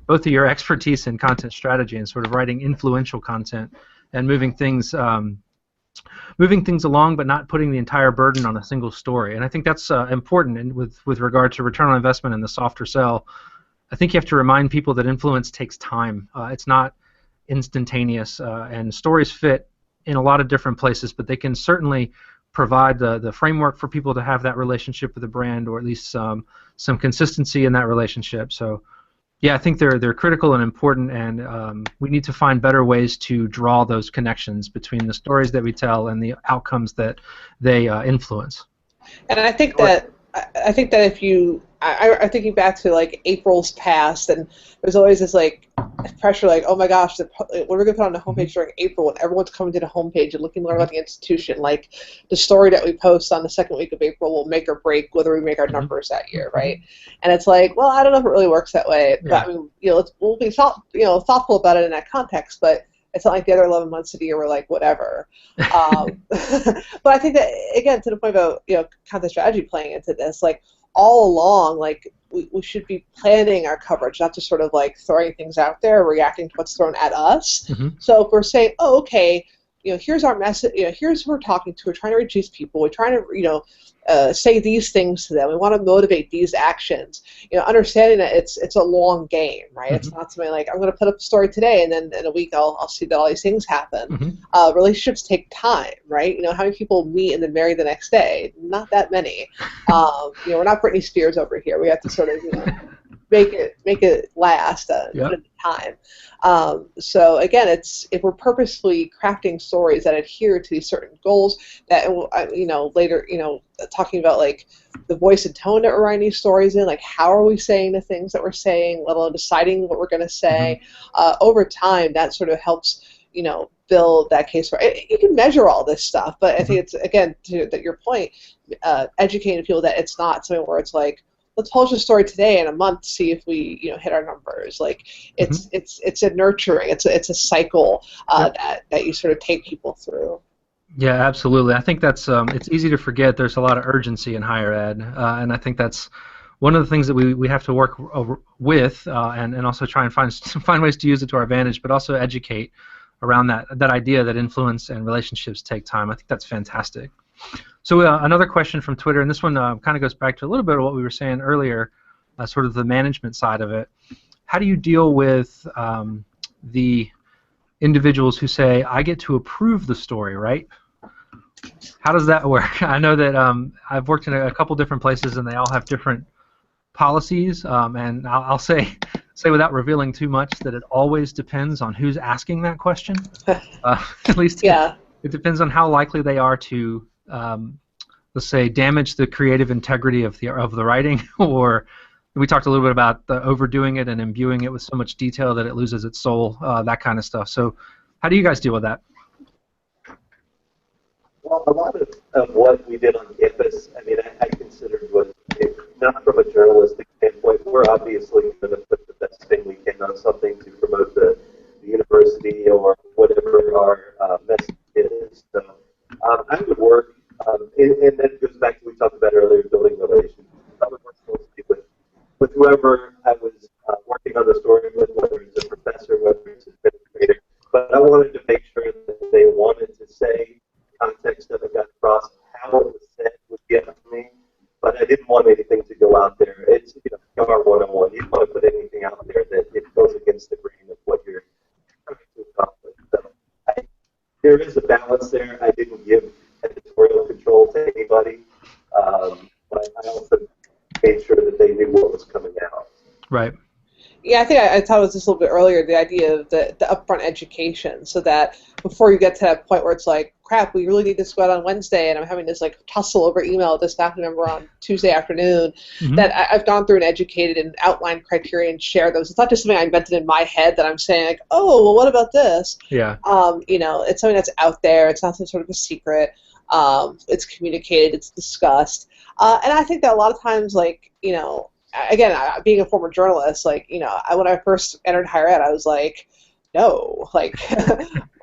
both of your expertise in content strategy and sort of writing influential content and moving things along, but not putting the entire burden on a single story. And I think that's important. And with regard to return on investment and the softer sell, I think you have to remind people that influence takes time. It's not instantaneous, and stories fit in a lot of different places, but they can certainly provide the framework for people to have that relationship with the brand, or at least some consistency in that relationship. So yeah, I think they're critical and important, and we need to find better ways to draw those connections between the stories that we tell and the outcomes that they influence. And I think that if you, I'm thinking back to like April's past, and there's always this like pressure, like, oh my gosh, what are we going to put on the homepage during April when everyone's coming to the homepage and looking to learn about the institution? Like the story that we post on the second week of April will make or break whether we make our numbers that year, right? And it's like, well, I don't know if it really works that way. Yeah. But I mean, we'll be thoughtful about it in that context, but it's not like the other 11 months of the year we're like, whatever. But I think that, again, to the point about content strategy playing into this, like all along, like we should be planning our coverage, not just sort of like throwing things out there, reacting to what's thrown at us. So if we're saying, oh, okay, here's our message, here's who we're talking to, we're trying to reach these people, we're trying to, say these things to them, we want to motivate these actions, understanding that it's a long game, right? It's not something like, I'm going to put up a story today and then in a week I'll see that all these things happen. Relationships take time, right? How many people meet and then marry the next day? Not that many. We're not Britney Spears over here. We have to sort of, make it last time. So again, if we're purposefully crafting stories that adhere to these certain goals, that later, talking about like the voice and tone that we're writing these stories in, like how are we saying the things that we're saying, let alone deciding what we're going to say. Over time, that sort of helps build that case for it. You can measure all this stuff, but I think it's, again, to your point, educating people that it's not something where it's like, let's publish a story today in a month to see if we hit our numbers. Like it's a nurturing, it's a cycle that you sort of take people through. Yeah, absolutely. I think that's it's easy to forget there's a lot of urgency in higher ed, and I think that's one of the things that we have to work with, and also try and find ways to use it to our advantage, but also educate around that idea that influence and relationships take time. I think that's fantastic. So another question from Twitter, and this one kind of goes back to a little bit of what we were saying earlier, sort of the management side of it. How do you deal with the individuals who say, I get to approve the story, right? How does that work? I know that I've worked in a couple different places, and they all have different policies, and I'll say without revealing too much that it always depends on who's asking that question. At least it depends on how likely they are to, let's say, damage the creative integrity of the writing, or we talked a little bit about the overdoing it and imbuing it with so much detail that it loses its soul, that kind of stuff. So how do you guys deal with that? Well, a lot of what we did on campus, I mean, I considered was, not from a journalistic standpoint, we're obviously going to put the best thing we can on something to promote the university or whatever our message is. So I would work, and that goes back to what we talked about earlier, building relationships. I would work closely with whoever I was working on the story with, whether it's a professor, whether it's an administrator. But I wanted to make sure that they wanted to say context of it got across, how it was said would be up to me. But I didn't want anything to go out there. It's PR 101. You don't want to put anything out there that it goes against the grain of what you're trying to accomplish. So there is a balance there. I didn't give editorial control to anybody, but I also made sure that they knew what was coming out. Right. Yeah, I think I talked about this a little bit earlier, the idea of the upfront education, so that before you get to that point where it's like, crap, we really need this to go out on Wednesday, and I'm having this like tussle over email with this staff member on Tuesday afternoon, that I've gone through and educated and outlined criteria and shared those. It's not just something I invented in my head that I'm saying like, oh, well, what about this? Yeah. It's something that's out there. It's not some sort of a secret. It's communicated. It's discussed. And I think that a lot of times, like, again, being a former journalist, like, when I first entered higher ed, I was like, no, like,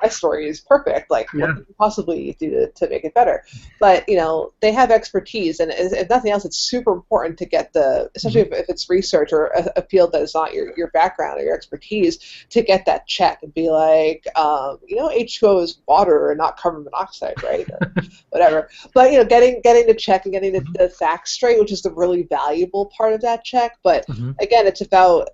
my story is perfect. Like, what can you possibly do to make it better? But, they have expertise, and if nothing else, it's super important to get especially if it's research or a field that is not your background or your expertise, to get that check and be like, H2O is water and not carbon monoxide, right? Or whatever. But, getting the check and getting the facts straight, which is the really valuable part of that check. But, again, it's about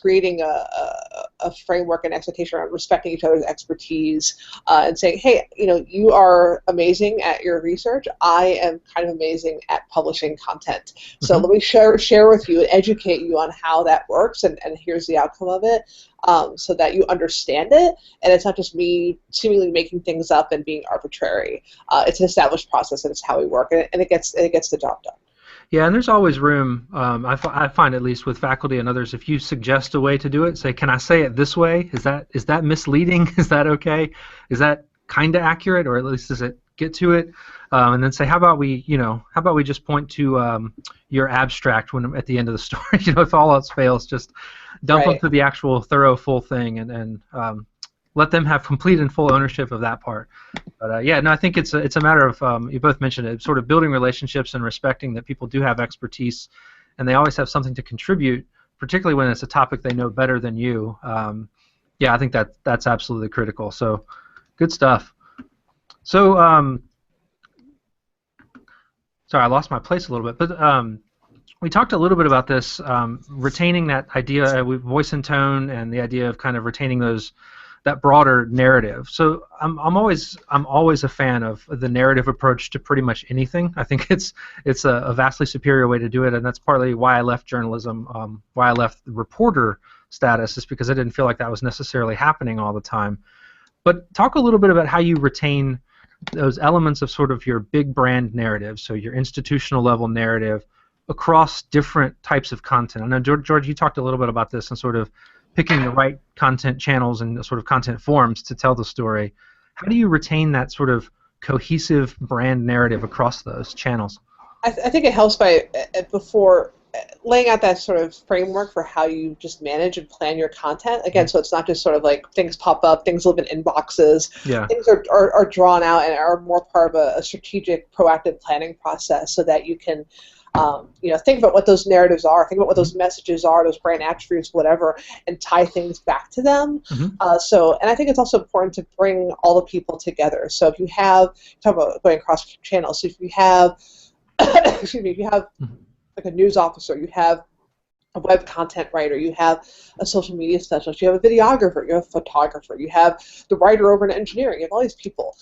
creating a framework and expectation around respecting each other's expertise, and saying, hey, you are amazing at your research. I am kind of amazing at publishing content. So let me share with you and educate you on how that works, and here's the outcome of it, so that you understand it, and it's not just me seemingly making things up and being arbitrary. It's an established process, and it's how we work, and it gets the job done. Yeah, and there's always room, I find, at least with faculty and others, if you suggest a way to do it, say, can I say it this way? Is that misleading? Is that okay? Is that kind of accurate, or at least does it get to it? And then say, how about we just point to your abstract at the end of the story? If all else fails, just dump them to the actual thorough full thing, and let them have complete and full ownership of that part. But I think it's a matter of, you both mentioned it, sort of building relationships and respecting that people do have expertise, and they always have something to contribute, particularly when it's a topic they know better than you. I think that's absolutely critical. So, good stuff. So, sorry, I lost my place a little bit, but we talked a little bit about this, retaining that idea with voice and tone, and the idea of kind of retaining that broader narrative. So I'm always a fan of the narrative approach to pretty much anything. I think it's a vastly superior way to do it, and that's partly why I left journalism, why I left reporter status, is because I didn't feel like that was necessarily happening all the time. But talk a little bit about how you retain those elements of sort of your big brand narrative, so your institutional level narrative across different types of content. I know, George, you talked a little bit about this and sort of picking the right content channels and sort of content forms to tell the story. How do you retain that sort of cohesive brand narrative across those channels? I think it helps by before laying out that sort of framework for how you just manage and plan your content. Again, so it's not just sort of like things pop up, things live in inboxes. Yeah. Things are drawn out and are more part of a strategic, proactive planning process so that you can think about what those narratives are, think about what those messages are, those brand attributes, whatever, and tie things back to them. And I think it's also important to bring all the people together. So if you have, talk about going across channels, so if you have, excuse me, if you have like a news officer, you have a web content writer, you have a social media specialist, you have a videographer, you have a photographer, you have the writer over in engineering, you have all these people.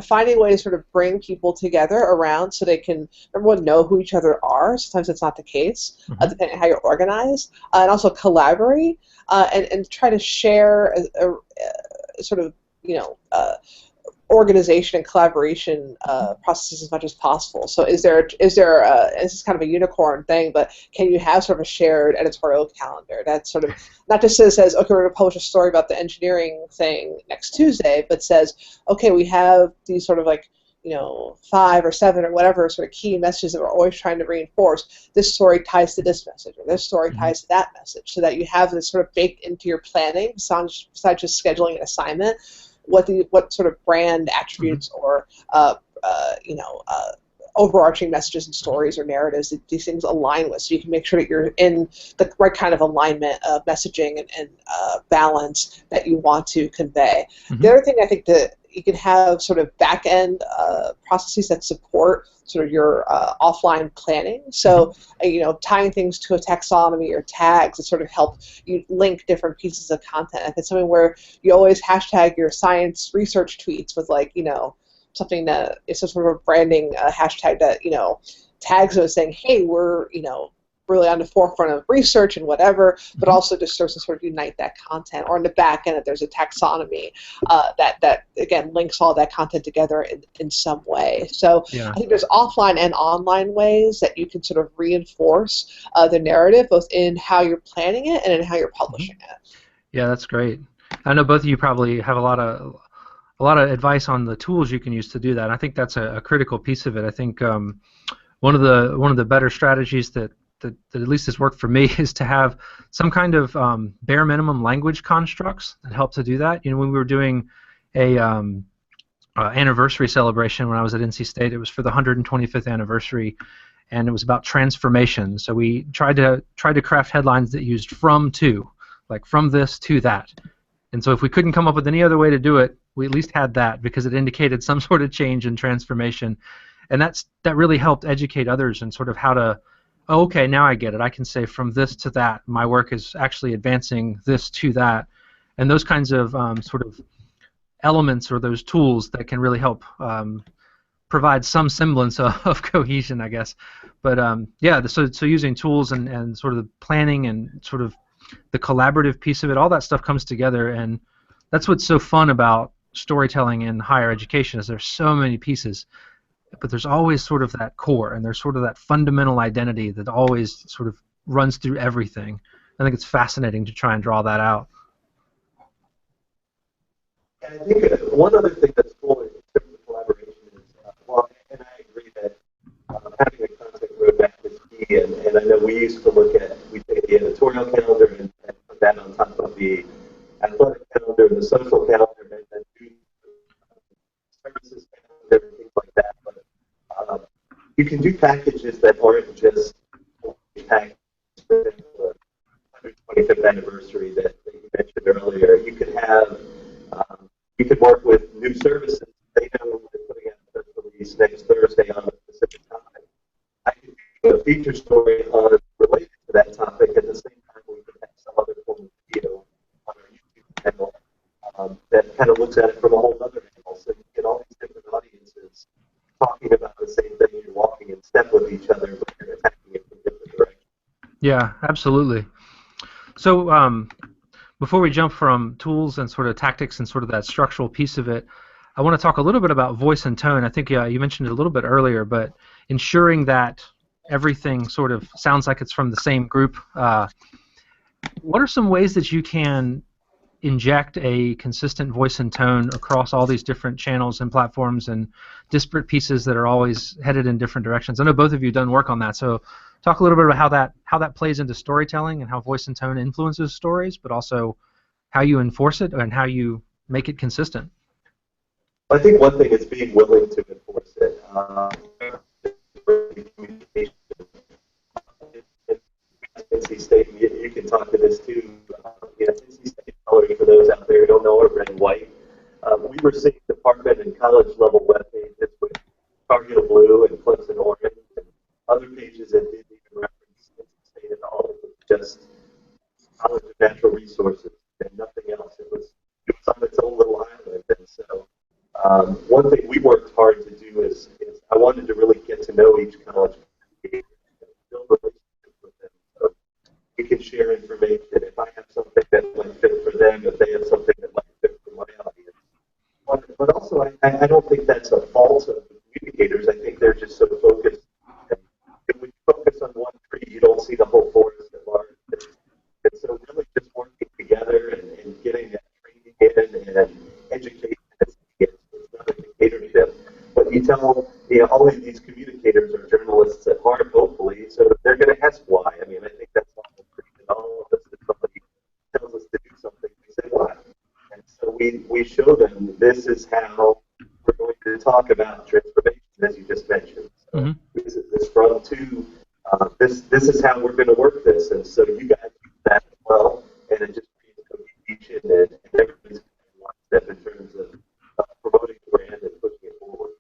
Finding a way to sort of bring people together around so they can, number one, know who each other are. Sometimes it's not the case, depending on how you're organized, and also collaborate and try to share a sort of, organization and collaboration processes as much as possible. So is there this is kind of a unicorn thing, but can you have sort of a shared editorial calendar that sort of not just says, okay, we're going to publish a story about the engineering thing next Tuesday, but says, okay, we have these sort of like, 5 or 7 or whatever sort of key messages that we're always trying to reinforce. This story ties to this message, or this story ties to that message, so that you have this sort of baked into your planning, besides just scheduling an assignment, what sort of brand attributes or overarching messages and stories or narratives that these things align with, so you can make sure that you're in the right kind of alignment of messaging and balance that you want to convey. The other thing I think that you can have sort of back-end processes that support sort of your offline planning. So, tying things to a taxonomy or tags that sort of help you link different pieces of content. If it's something where you always hashtag your science research tweets with something that is some sort of branding hashtag that, tags those saying, hey, we're, really on the forefront of research and whatever, but also just serves to sort of unite that content. Or in the back end, that there's a taxonomy that again links all that content together in some way. So I think there's offline and online ways that you can sort of reinforce the narrative, both in how you're planning it and in how you're publishing it. Yeah, that's great. I know both of you probably have a lot of advice on the tools you can use to do that. I think that's a critical piece of it. I think one of the better strategies that at least has worked for me is to have some kind of bare minimum language constructs that help to do that. When we were doing a anniversary celebration when I was at NC State, it was for the 125th anniversary, and it was about transformation. So we tried to craft headlines that used from to, like from this to that. And so if we couldn't come up with any other way to do it, we at least had that because it indicated some sort of change and transformation. And that really helped educate others and sort of how to, oh, okay, now I get it. I can say from this to that, my work is actually advancing this to that. And those kinds of sort of elements or those tools that can really help provide some semblance of cohesion, I guess. But so using tools and sort of the planning and sort of the collaborative piece of it, all that stuff comes together, and that's what's so fun about storytelling in higher education is there's so many pieces, but there's always sort of that core, and there's sort of that fundamental identity that always sort of runs through everything. I think it's fascinating to try and draw that out. And I think one other thing that's cool in terms of collaboration is, and I agree that having a content roadmap is key, and I know we used to we take the editorial calendar and put that on top of the athletic calendar and the social calendar and do services calendar, things like that. But you can do packages that aren't just packages for the 125th anniversary that you mentioned earlier. You could have, you could work with new services. They know they're putting out a press release next Thursday on a specific topic. I could do a feature story related to that topic at the same time we could have some other form of video on our YouTube channel that kind of looks at it from a whole other angle. So you get all these different audiences talking about the same thing. You're walking in step with each other, but you're attacking it from different directions. Yeah, absolutely. So before we jump from tools and sort of tactics and sort of that structural piece of it, I want to talk a little bit about voice and tone. I think you mentioned it a little bit earlier, but ensuring that everything sort of sounds like it's from the same group. what are some ways that you can inject a consistent voice and tone across all these different channels and platforms and disparate pieces that are always headed in different directions? I know both of you have done work on that, so talk a little bit about how that plays into storytelling and how voice and tone influences stories, but also how you enforce it and how you make it consistent. I think one thing is being willing to enforce it. Communication. NC State, you can talk to this too. NC State coloring, for those out there who don't know, are red and white. We were seeing department and college level web pages with Cargill blue and Clemson orange, and other pages that didn't even reference NC State at all. It was just college of natural resources and nothing else. It was on its own little island. And so one thing we worked hard to do is I wanted to really get to know each college and build relationships with them. So we can share information. If I have something that might fit for them, if they have something that might fit for my audience. But also, I don't think that's a fault of the communicators. I think they're just so focused. And when you focus on one tree, you don't see the whole forest at large. And so really just working together and getting that training in and education. It's not a dictatorship. But you tell, all of these communicators are journalists at heart, hopefully, so they're going to ask why. I mean, I think that's all of us. If somebody tells us to do something, we say why. And so we show them this is how we're going to talk about transformation, as you just mentioned. So this is from to this is how we're going to work this, and so you guys do that as well, and it just creates cohesion and everybody's one step in terms of promoting the brand and pushing it forward.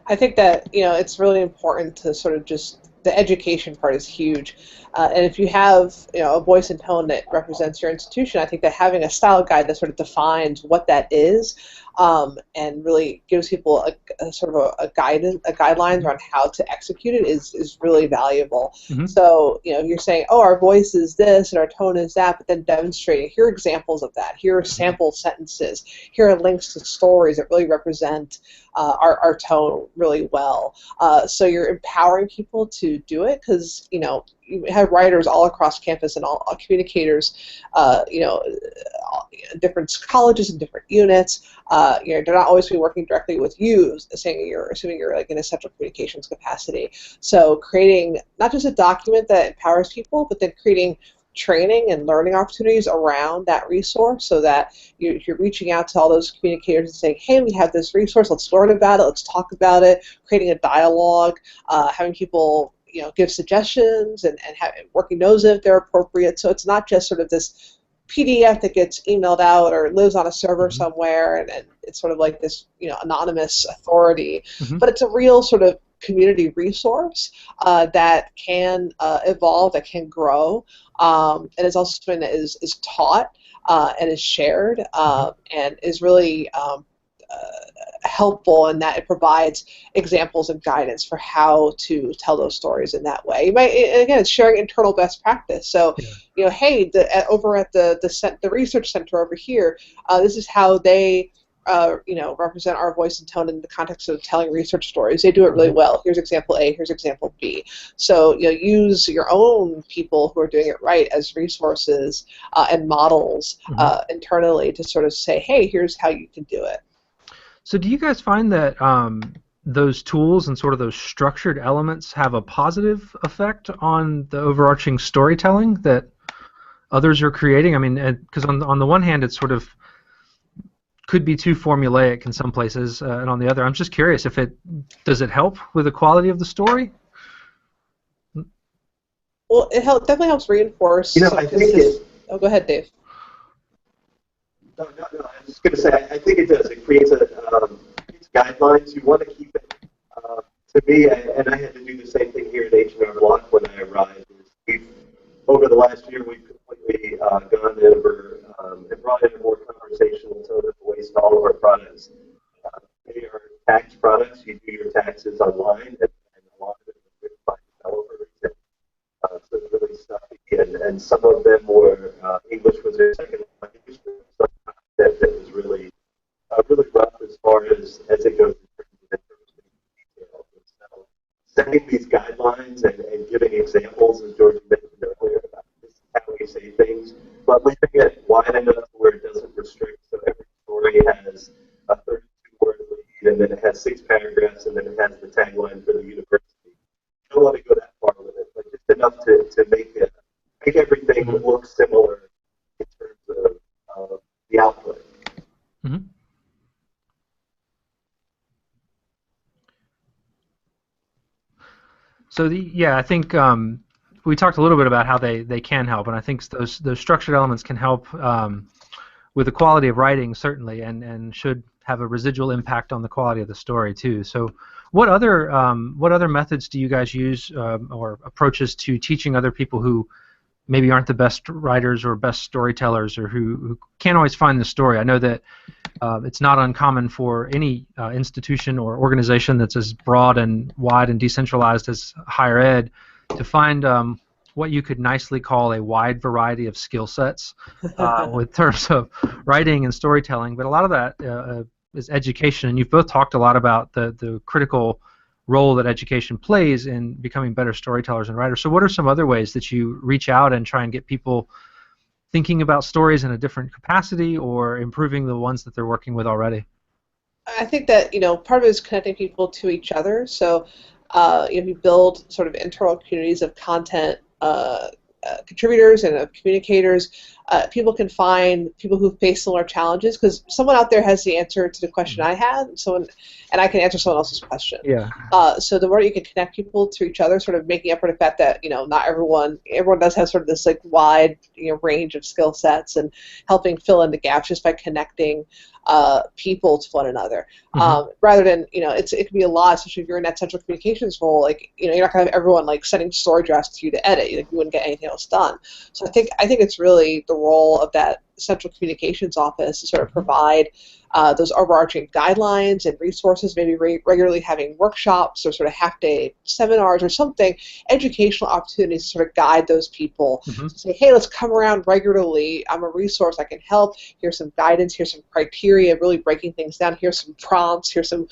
I think that it's really important to sort of just the education part is huge, and if you have a voice and tone that represents your institution, I think that having a style guide that sort of defines what that is, and really gives people a sort of a guidelines on how to execute it is really valuable. So you're saying, oh, our voice is this and our tone is that, but then demonstrating here are examples of that. Here are sample sentences. Here are links to stories that really represent our tone really well. So you're empowering people to do it because you have writers all across campus and all communicators, different colleges and different units. They're not always be working directly with you, assuming you're like in a central communications capacity. So creating not just a document that empowers people, but then creating training and learning opportunities around that resource so that you're reaching out to all those communicators and saying, hey, we have this resource, let's learn about it, let's talk about it, creating a dialogue, having people give suggestions and working knows if they're appropriate. So it's not just sort of this PDF that gets emailed out or lives on a server somewhere and it's sort of like this anonymous authority, but it's a real sort of community resource that can evolve, that can grow, and it's also something that is taught and is shared and is really helpful in that it provides examples and guidance for how to tell those stories in that way. You might, and again, it's sharing internal best practice. So, hey, over at the research center over here, this is how they represent our voice and tone in the context of telling research stories. They do it really well. Here's example A, here's example B. So use your own people who are doing it right as resources and models internally to sort of say, hey, here's how you can do it. So do you guys find that those tools and sort of those structured elements have a positive effect on the overarching storytelling that others are creating? I mean, because on the one hand, it's sort of could be too formulaic in some places, and on the other, I'm just curious if does it help with the quality of the story? Well, it definitely helps reinforce. I think oh, go ahead, Dave. No, I was just going to say, I think it does. It creates guidelines. You want to keep it. To me, and I had to do the same thing here at H&R Block when I arrived. Over the last year, we've completely gone over and brought in a more conversational tone and voice to all of our products. They are tax products. You do your taxes online, and a lot of them are written by developers. So it's really stuffy, and some of them were English was their second language. That was really rough as far as it goes in terms of detail. So setting these guidelines and giving examples, as Georgy mentioned earlier, about this is how we things, but leaving it wide enough where it doesn't restrict. So every story has a 32-word lead, and then it has 6 paragraphs, and then it has the tagline for the university. You don't want to go that far with it, but just enough to make everything look similar in terms of the output. Mm-hmm. So I think we talked a little bit about how they can help, and I think those structured elements can help with the quality of writing certainly, and should have a residual impact on the quality of the story too. So what other methods do you guys use or approaches to teaching other people who maybe aren't the best writers or best storytellers, or who can't always find the story? I know that it's not uncommon for any institution or organization that's as broad and wide and decentralized as higher ed to find what you could nicely call a wide variety of skill sets with terms of writing and storytelling. But a lot of that is education, and you've both talked a lot about the critical role that education plays in becoming better storytellers and writers. So what are some other ways that you reach out and try and get people thinking about stories in a different capacity, or improving the ones that they're working with already? I think that part of it is connecting people to each other. So if you build sort of internal communities of content contributors and of communicators, people can find people who face similar challenges, because someone out there has the answer to the question I had, and I can answer someone else's question. Yeah. So the more you can connect people to each other, sort of making up for the fact that not everyone does have sort of this like wide range of skill sets, and helping fill in the gaps just by connecting people to one another. Rather than it can be a lot, especially if you're in that central communications role. Like you're not gonna have everyone like sending story drafts to you to edit. You wouldn't get anything else done. So I think it's really the role of that central communications office to sort of provide those overarching guidelines and resources, maybe regularly having workshops or sort of half-day seminars or something, educational opportunities to sort of guide those people. To say, hey, let's come around regularly. I'm a resource. I can help. Here's some guidance. Here's some criteria, really breaking things down. Here's some prompts. Here's some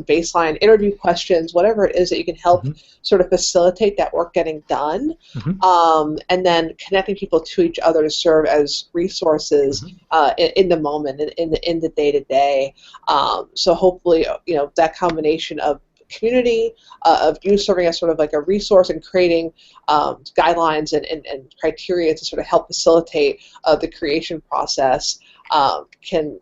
baseline interview questions, whatever it is that you can help sort of facilitate that work getting done, and then connecting people to each other to serve as resources in the moment and in the day-to-day. So hopefully, that combination of community, of you serving as sort of like a resource and creating guidelines and criteria to sort of help facilitate the creation process can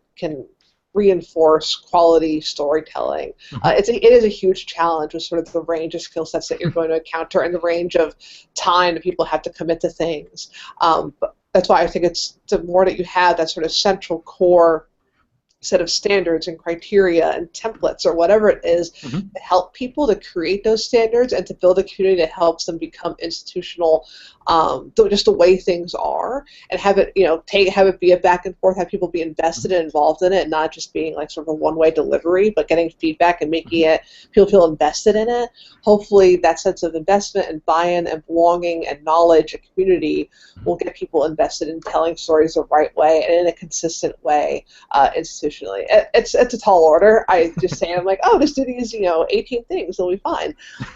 reinforce quality storytelling. It is a huge challenge with sort of the range of skill sets that you're going to encounter and the range of time that people have to commit to things. But that's why I think it's the more that you have that sort of central core set of standards and criteria and templates or whatever it is to help people to create those standards and to build a community that helps them become institutional, just the way things are, and have it have it be a back and forth, have people be invested and involved in it, and not just being like sort of a one-way delivery, but getting feedback and making it people feel invested in it. Hopefully that sense of investment and buy-in and belonging and knowledge and community will get people invested in telling stories the right way and in a consistent way institutionally. It's a tall order. I just say, I'm like, oh, just do these 18 things, it'll be fine.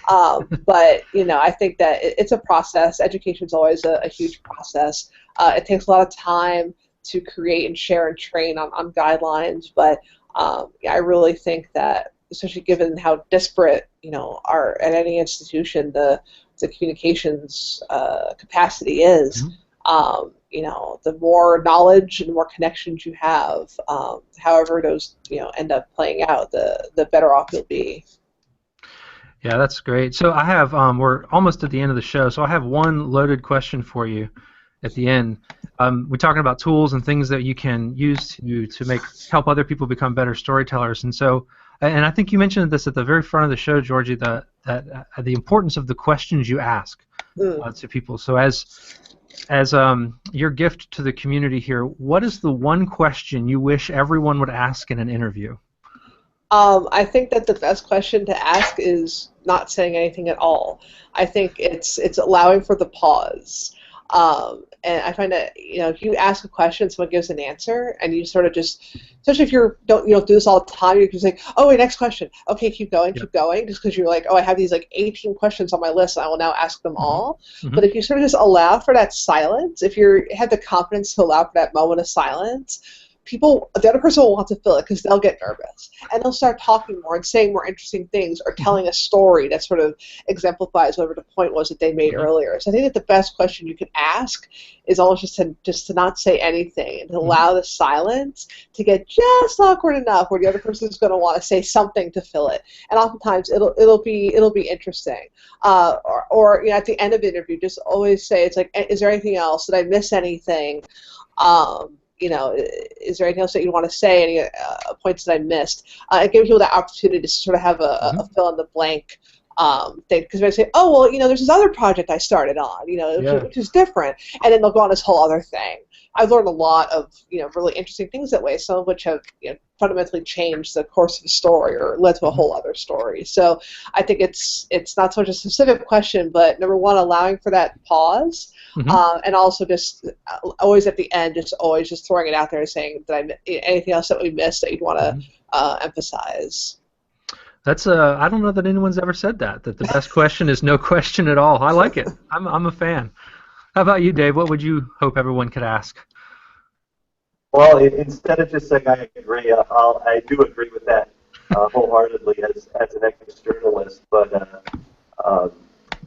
But I think that it's a process. Education is always a huge process. It takes a lot of time to create and share and train on guidelines, but I really think that, especially given how disparate are at any institution the communications capacity is. The more knowledge and the more connections you have, however those end up playing out, the better off you'll be. Yeah, that's great. So I have we're almost at the end of the show, so I have one loaded question for you at the end. We're talking about tools and things that you can use to help other people become better storytellers, and I think you mentioned this at the very front of the show, Georgie, that the importance of the questions you ask to people. So as your gift to the community here, what is the one question you wish everyone would ask in an interview? I think that the best question to ask is not saying anything at all. I think it's allowing for the pause. And I find that if you ask a question, someone gives an answer, and you sort of just, especially if you don't do this all the time, you can say, "Oh, wait, next question. Okay, keep going, Yep. keep going," just because you're like, "Oh, I have these 18 questions on my list, and I will now ask them all." But if you sort of just allow for that silence, if you have the confidence to allow for that moment of silence, the other person will want to fill it because they'll get nervous and they'll start talking more and saying more interesting things or telling a story that sort of exemplifies whatever the point was that they made earlier. So I think that the best question you can ask is almost just to not say anything and to allow the silence to get just awkward enough where the other person is going to want to say something to fill it. And oftentimes it'll be interesting. Or at the end of the interview, just always say, it's like, is there anything else? Did I miss anything? Is there anything else that you want to say? Any points that I missed? It gives people that opportunity to sort of have a fill in the blank thing. Because they say, "Oh, well, there's this other project I started on, which is different," and then they'll go on this whole other thing. I've learned a lot of really interesting things that way. Some of which have fundamentally changed the course of a story or led to a whole other story. So I think it's not so much a specific question, but number one, allowing for that pause. And also just always at the end, just throwing it out there and saying, anything else that we missed that you'd want to emphasize? That's I don't know that anyone's ever said that the best question is no question at all. I like it. I'm a fan. How about you, Dave? What would you hope everyone could ask? Well, instead of just saying I agree, I do agree with that wholeheartedly as an ex-journalist. But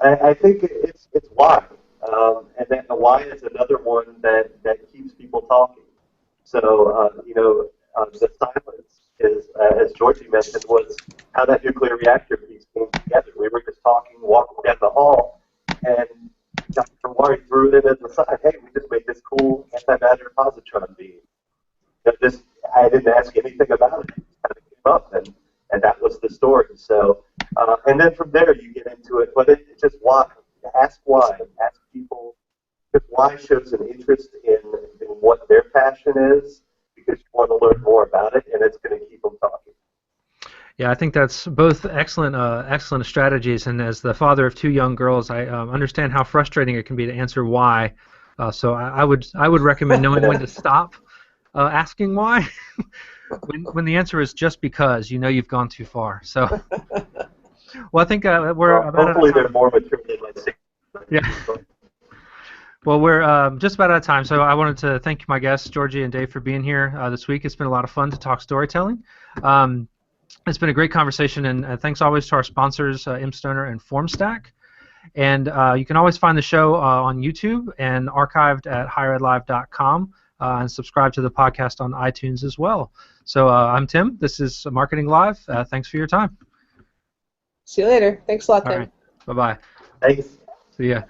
I think it's why. And then the why is another one that keeps people talking. So, the silence is, as Georgy mentioned, was how that nuclear reactor piece came together. We were just talking, walking down the hall, and Dr. Wari threw it in at the side. Hey, we just made this cool antimatter positron beam. I didn't ask anything about it. It kind of came up, and that was the story. So, and then from there you get into it. But it's just why. Ask why. Ask people. Because why shows an interest in what their passion is, because you want to learn more about it, and it's going to keep them talking. Yeah, I think that's both excellent strategies. And as the father of two young girls, I understand how frustrating it can be to answer why. So I would recommend knowing when to stop asking why. when the answer is just because, you've gone too far. So, well, I think we're hopefully they're more mature than my 6. Yeah. Well, we're just about out of time, so I wanted to thank my guests, Georgie and Dave, for being here this week. It's been a lot of fun to talk storytelling. It's been a great conversation, and thanks always to our sponsors, ImStoner and FormStack. And you can always find the show on YouTube and archived at higheredlive.com, and subscribe to the podcast on iTunes as well. So I'm Tim. This is Marketing Live. Thanks for your time. See you later. Thanks a lot, Tim. All right. Bye-bye. Thanks. See ya.